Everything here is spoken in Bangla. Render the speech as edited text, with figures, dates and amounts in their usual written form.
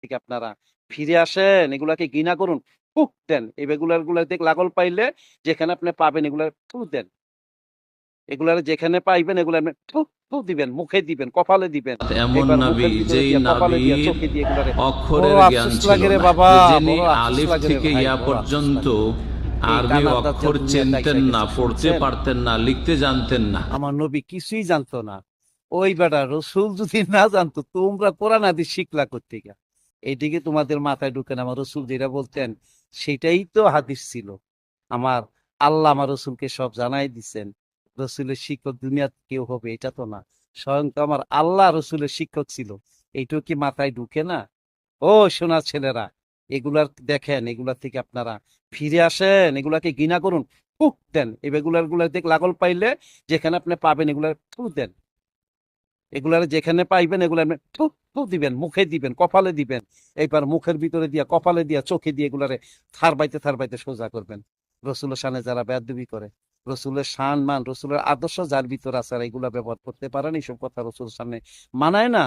থেকে আপনারা ফিরে আসেন, এগুলাকে ঘৃণা করুন, ফুক দেন। এই রেগুলার গুলা থেকে লাগল পাইলে যেখানে আপনি পাবেন এগুলা থু দেন। এগুলারে যেখানে পাইবেন এগুলা আপনি থু, থু দিবেন, মুখে দিবেন, কপালে দিবেন। এমন একবার নবী মুখের ভিতরে যেই দিয়া, কপালে দিয়া, নবীর চোখে দিয়ে এগুলারে বড় অক্ষরের জ্ঞান আফসোস ছিল লাগে রে না, বাবা, যে যিনি বড় আফসোস আলিফ লাগে রে থেকে ভাই, ইয়া বড় আফসোস পর্যন্ত লাগে। এই আরবি কানার দাঁত যা অক্ষর দুনিয়াতে চিনতেন আইসা না, গেছে পড়তে শুনছেন? পারতেন না, লিখতে জানতেন না। আমার নবী কিছুই জানতো না। ওই বেটা রসুল যদি না জানতো তোমরা কোরআন হাদিস শিখলা কোত্থেকে? এইদিকে তোমাদের মাথায় ঢুকে না। আমার রসুল যেটা বলতেন সেটাই তো হাদিস ছিল। আমার আল্লাহ আমার রসুলকে সব জানাই দিছেন। রসুলের শিক্ষক দুনিয়াতে কেউ হবে এটা তো না। স্বয়ং তো আমার আল্লাহ রসুলের শিক্ষক ছিল। এইটুকু কি মাথায় ঢুকে না? ও সোনা ছেলেরা, এগুলার দেখেন, এগুলার থেকে আপনারা ফিরে আসেন, এগুলাকে ঘৃণা করুন, ফুক দেন। এই রেগুলার গুলা থেকে লাগল পাইলে যেখানে আপনি পাবেন এগুলা থু দেন। এগুলার যেখানে পাইবেন এগুলা আপনি থু, থু দিবেন, মুখে দিবেন, কপালে দিবেন। এইবার মুখের ভিতরে দিয়া, কপালে দিয়া, চোখে দিয়ে এগুলারে থার বাইতে সোজা করবেন। রসুলের শানে যারা বেয়াদবি করে, রসুলের শান মান, রসুলের আদর্শ যার ভিতর আছে আর এগুলা ব্যবহার করতে পারেন, এইসব কথা রসুলের সামনে মানায় না।